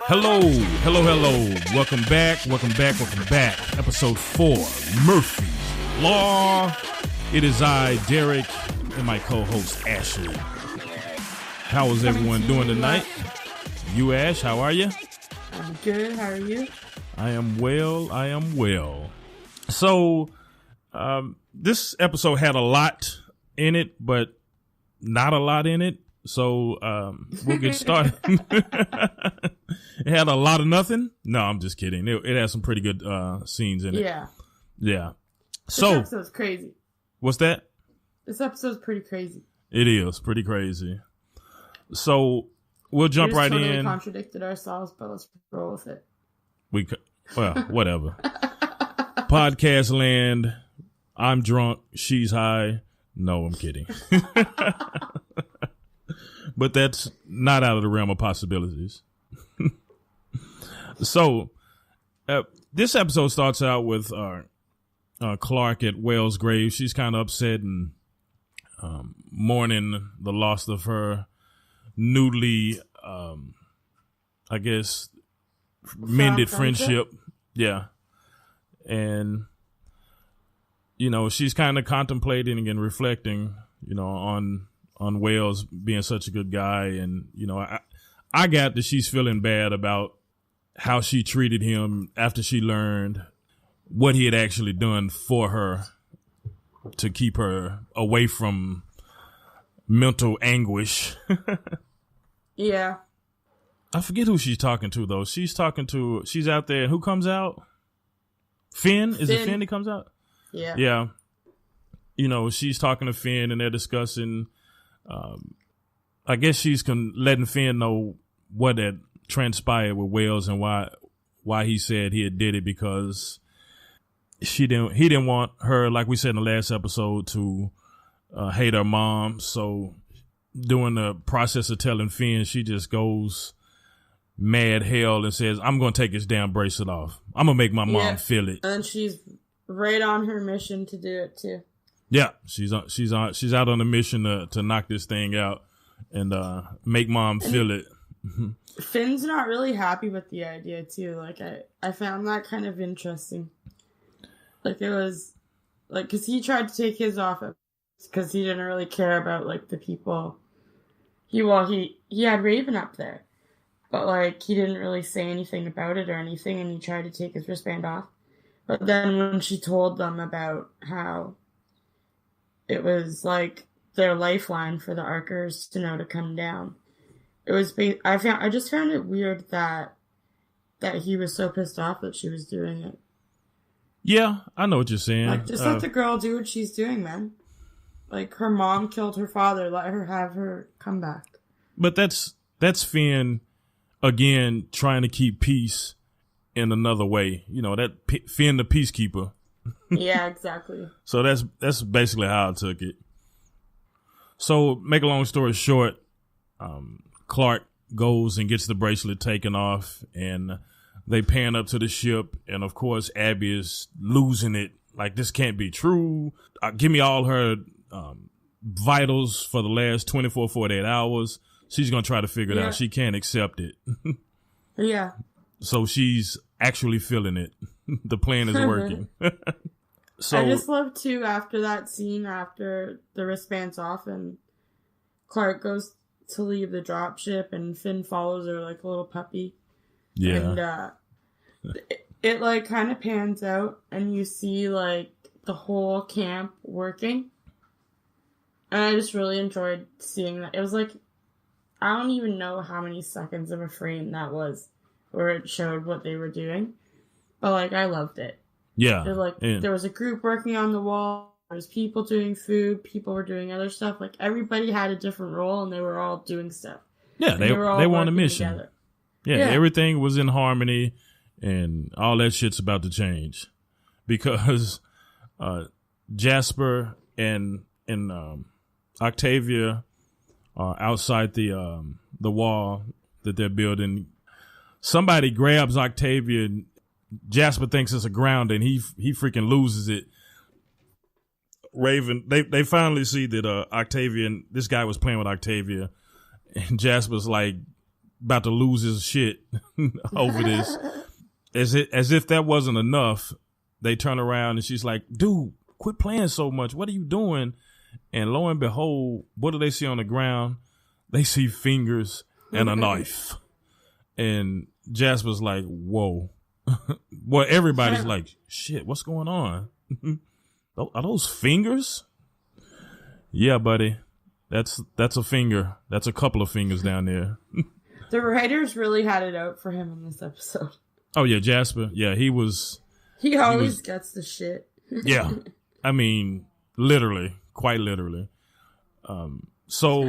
Hello. Welcome back. Episode 4, Murphy's Law. It is I, Derek, and my co-host, Ashley. How is everyone doing tonight? You, Ash, how are you? I'm good. How are you? I am well. So, this episode had a lot in it, but not a lot in it. So, we'll get started. It had a lot of nothing. No, I'm just kidding. It had some pretty good scenes in it. Yeah. So, this episode's crazy. What's that? This episode's pretty crazy. It is pretty crazy. So, we'll jump right totally in. Contradicted ourselves, but let's roll with it. Well, whatever. Podcast land. I'm drunk. She's high. No, I'm kidding. But that's not out of the realm of possibilities. So, this episode starts out with Clark at Whale's grave. She's kind of upset and mourning the loss of her newly, I guess, mended friendship. Yeah. And, you know, she's kind of contemplating and reflecting, you know, on Wales being such a good guy. And, you know, I got that she's feeling bad about how she treated him after she learned what he had actually done for her to keep her away from mental anguish. Yeah. I forget who she's talking to, though. She's out there. Who comes out? Finn? Is it Finn that comes out? Yeah. Yeah. You know, she's talking to Finn and they're discussing, I guess she's letting Finn know what had transpired with Wales and why he said he had did it, because he didn't want her, like we said in the last episode, to hate her mom. So during the process of telling Finn, she just goes mad hell and says, I'm going to take his damn bracelet off. I'm going to make my mom feel it. And she's right on her mission to do it too. Yeah, she's out on a mission to knock this thing out and make mom feel it. Finn's not really happy with the idea too. Like I found that kind of interesting. Like it was like, because he tried to take his off because he didn't really care about like the people. He had Raven up there, but like he didn't really say anything about it or anything, and he tried to take his wristband off. But then when she told them about how it was like their lifeline for the Arkers to know to come down, it was. I just found it weird that he was so pissed off that she was doing it. Yeah, I know what you're saying. Like, just let the girl do what she's doing, man. Like, her mom killed her father. Let her have her come back. But that's Finn again trying to keep peace in another way. You know, that Finn the peacekeeper. Yeah, exactly. So that's basically how I took it. So, make a long story short, Clark goes and gets the bracelet taken off, and they pan up to the ship, and of course Abby is losing it. Like, this can't be true. Give me all her vitals for the last 24, 48 hours. She's going to try to figure it out. She can't accept it. Yeah. So she's actually feeling it. The plan is working. So I just love too, after that scene, after the wristband's off and Clark goes to leave the dropship and Finn follows her like a little puppy. Yeah. And it like kind of pans out and you see like the whole camp working. And I just really enjoyed seeing that. It was like, I don't even know how many seconds of a frame that was where it showed what they were doing. But like, I loved it. Yeah. There was a group working on the wall. There was people doing food. People were doing other stuff. Like, everybody had a different role and they were all doing stuff. Yeah, they were on a mission. Together. Yeah, everything was in harmony, and all that shit's about to change because Jasper and Octavia are outside the wall that they're building. Somebody grabs Octavia, and Jasper thinks it's a ground, and he freaking loses it. Raven, they finally see that Octavia and this guy was playing with Octavia, and Jasper's like about to lose his shit over this. As if that wasn't enough, they turn around and she's like, dude, quit playing so much. What are you doing? And lo and behold, what do they see on the ground? They see fingers and a knife. And Jasper's like, whoa. Well, everybody's like, shit, what's going on? Are those fingers? Yeah, buddy. That's a finger. That's a couple of fingers down there. The writers really had it out for him in this episode. Oh, yeah, Jasper. Yeah, he always gets the shit. Yeah. I mean, literally. Quite literally. So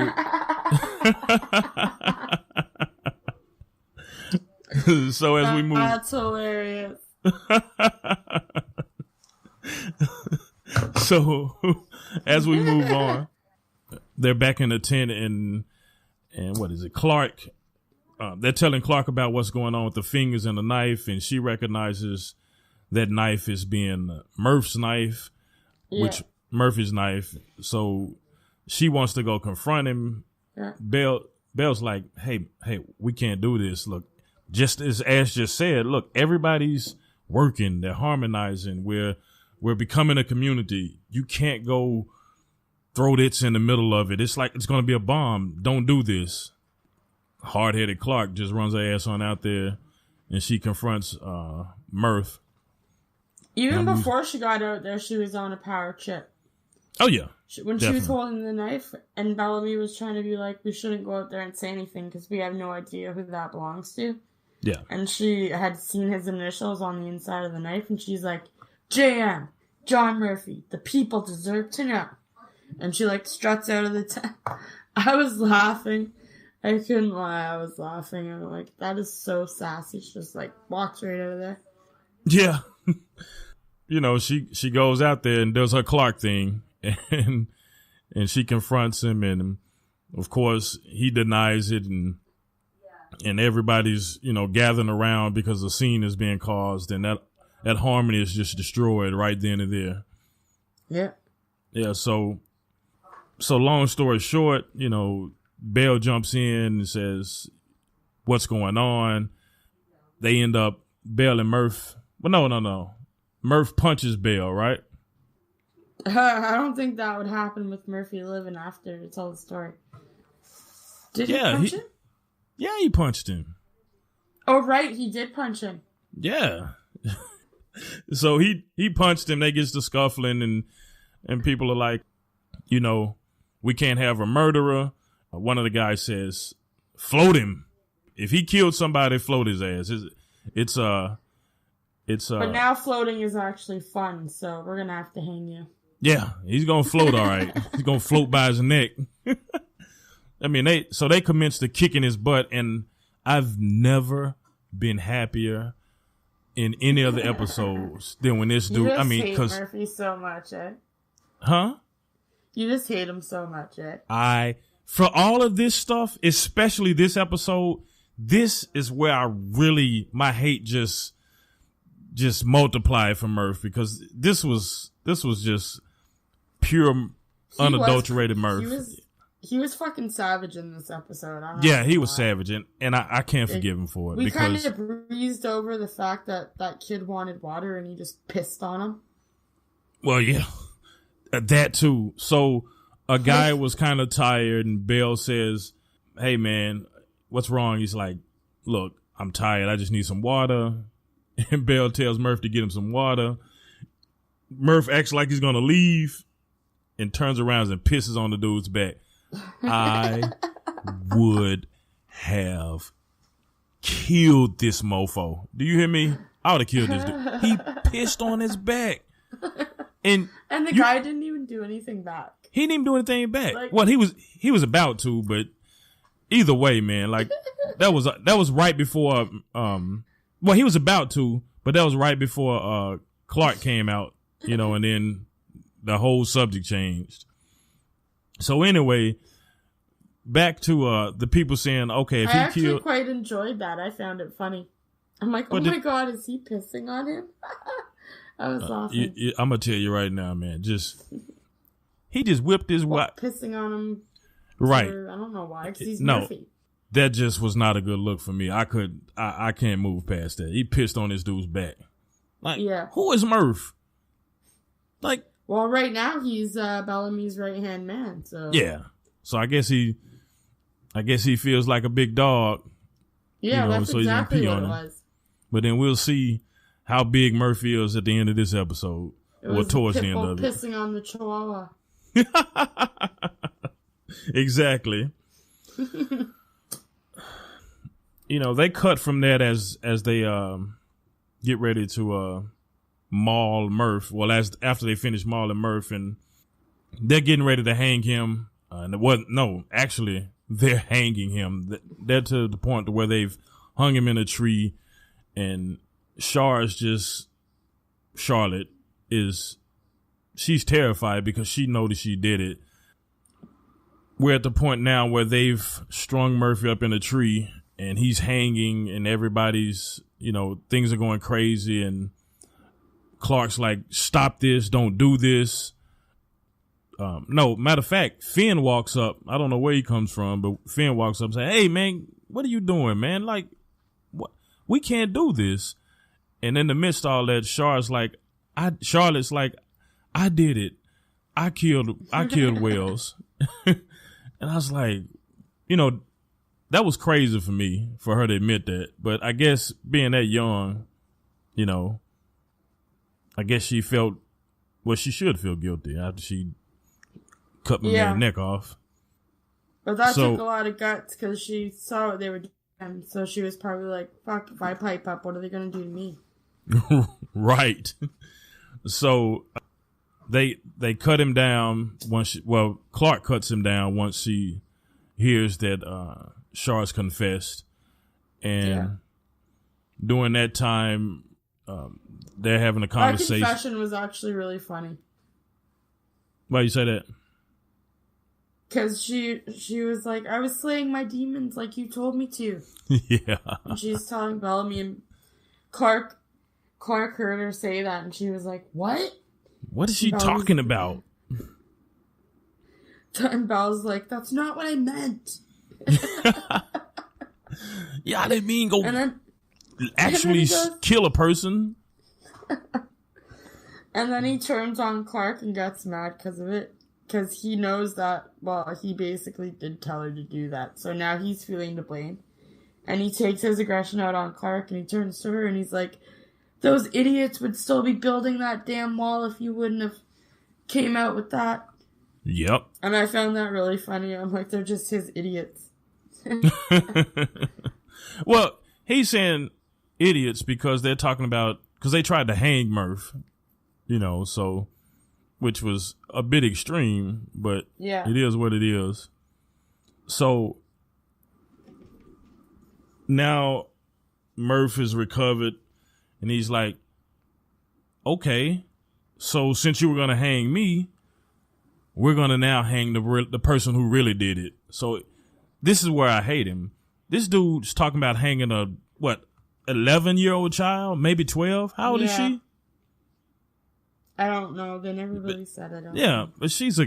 as we move, that's hilarious. So as we move on, they're back in the tent, and what is it, Clark? They're telling Clark about what's going on with the fingers and the knife, and she recognizes that knife as being Murph's knife, which Murphy's knife. So she wants to go confront him. Yeah. Belle's like, hey, we can't do this. Look, just as Ash just said, look, everybody's working. They're harmonizing. We're becoming a community. You can't go throw this in the middle of it. It's like it's going to be a bomb. Don't do this. Hard-headed Clark just runs her ass on out there, and she confronts Murph. Even before she got out there, she was on a power trip. Oh, yeah. When she was holding the knife, and Bellamy was trying to be like, we shouldn't go out there and say anything because we have no idea who that belongs to. Yeah. And she had seen his initials on the inside of the knife, and she's like, JM, John Murphy, the people deserve to know. And she, like, struts out of the tent. I was laughing. I couldn't lie. I was laughing. I'm like, that is so sassy. She just, like, walks right out of there. Yeah. You know, she goes out there and does her Clark thing, and she confronts him, and of course he denies it, and everybody's, you know, gathering around because the scene is being caused, and that harmony is just destroyed right then and there. Yeah. Yeah. So long story short, you know, Belle jumps in and says, "What's going on?" They end up Belle and Murph. Well, no. Murph punches Belle, right? I don't think that would happen with Murphy living after to tell the story. Did he punch him? Yeah, he punched him. Oh, right. He did punch him. Yeah. So he punched him. They gets to scuffling, and people are like, you know, we can't have a murderer. One of the guys says, float him. If he killed somebody, float his ass. But now floating is actually fun, so we're gonna have to hang you. Yeah, he's gonna float all right. He's gonna float by his neck. I mean, they commenced to kicking his butt, and I've never been happier in any of the episodes than when this dude. You just hate Murphy so much, eh? Huh? You just hate him so much, eh? For all of this stuff, especially this episode, this is where my hate just multiplied for Murph, because this was just pure unadulterated Murph. He was fucking savage in this episode. Yeah, he was savage, and I can't forgive him for it. We kind of breezed over the fact that kid wanted water and he just pissed on him. Well, yeah, that too. So a guy was kind of tired, and Belle says, "Hey man, what's wrong?" He's like, "Look, I'm tired. I just need some water." And Belle tells Murph to get him some water. Murph acts like he's gonna leave and turns around and pisses on the dude's back. I would have killed this mofo. Do you hear me? I would have killed this dude. He pissed on his back. And the guy didn't even do anything back. He didn't even do anything back. Well, he was about to, but either way, man, like that was right before well, he was about to, but that was right before Clark came out, you know, and then the whole subject changed. So anyway, back to the people saying, okay, if I he actually killed, quite enjoyed that. I found it funny. I'm like, oh my god, is he pissing on him? I was laughing. I'm gonna tell you right now, man. He just whipped his wife. Pissing on him. Right. I don't know why, because he's Murphy. that just was not a good look for me. I can't move past that. He pissed on this dude's back. Like, who is Murph? Like, well, right now he's Bellamy's right-hand man. So yeah. So I guess he feels like a big dog. Yeah, you know, that's exactly what it was. But then we'll see how big Murphy is at the end of this episode. Or towards the end of it. Pissing on the chihuahua. Exactly. You know, they cut from that as they get ready to maul Murph. Well, after they finish mauling Murph, and they're getting ready to hang him. Actually, they're hanging him. They're to the point to where they've hung him in a tree, and Charlotte she's terrified because she noticed she did it. We're at the point now where they've strung Murphy up in a tree and he's hanging, and everybody's, you know, things are going crazy, and Clark's like, stop this, don't do this. No, matter of fact, Finn walks up. I don't know where he comes from, but Finn walks up saying, hey man, what are you doing, man? Like, what? We can't do this. And in the midst of all that, Charlotte's like, I did it. I killed Wells. And I was like, you know, that was crazy for me, for her to admit that. But I guess being that young, you know, I guess she felt, well, she should feel guilty after she cut my man's neck off. But that took a lot of guts because she saw what they were doing. So she was probably like, fuck, if I pipe up, what are they going to do to me? Right. So they cut him down Clark cuts him down once she hears that Char's confessed. And during that time, they're having a conversation. That confession was actually really funny. Why you say that? Because she was like, I was slaying my demons like you told me to. Yeah. And she's telling Bellamy, and Clark heard her say that, and she was like, what? What is she talking about? And Belle's like, that's not what I meant. Yeah, I didn't mean actually kill a person. And then he turns on Clark and gets mad because of it. Because he knows that, well, he basically did tell her to do that. So now he's feeling the blame. And he takes his aggression out on Clark, and he turns to her and he's like, those idiots would still be building that damn wall if you wouldn't have came out with that. Yep. And I found that really funny. I'm like, they're just his idiots. Well, he's saying idiots because they're talking about, because they tried to hang Murph, you know, so, which was a bit extreme, but it is what it is. So now Murph is recovered, and he's like, okay, so since you were going to hang me, we're going to now hang the person who really did it. So this is where I hate him. This dude's talking about hanging a, 11-year-old child, maybe 12? How old is she? I don't know. They never really said it. But she's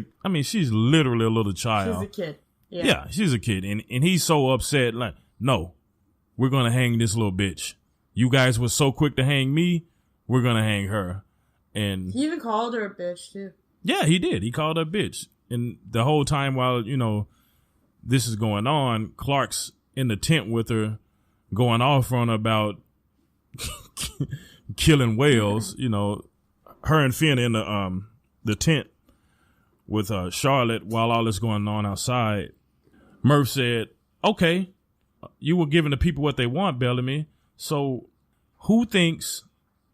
literally a little child. She's a kid. Yeah, she's a kid. And he's so upset, like, no, we're going to hang this little bitch. You guys were so quick to hang me, we're going to hang her. And he even called her a bitch, too. Yeah, he did. He called her a bitch. And the whole time while, you know, this is going on, Clark's in the tent with her, going off on her about killing whales. You know, her and Finn in the tent with Charlotte while all this going on outside. Murph said, okay, you were giving the people what they want, Bellamy. So who thinks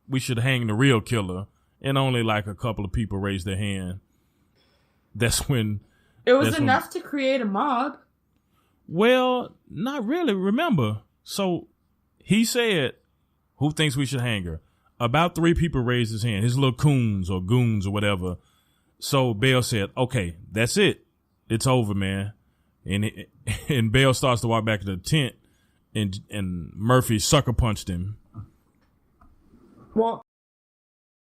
we should hang the real killer? And only like a couple of people raised their hand. That's when... It was enough to create a mob. Well, not really. Remember. So he said, who thinks we should hang her? About 3 people raised his hand. His little coons or goons or whatever. So Bale said, okay, that's it. It's over, man. And Bale starts to walk back to the tent, and Murphy sucker punched him. Well,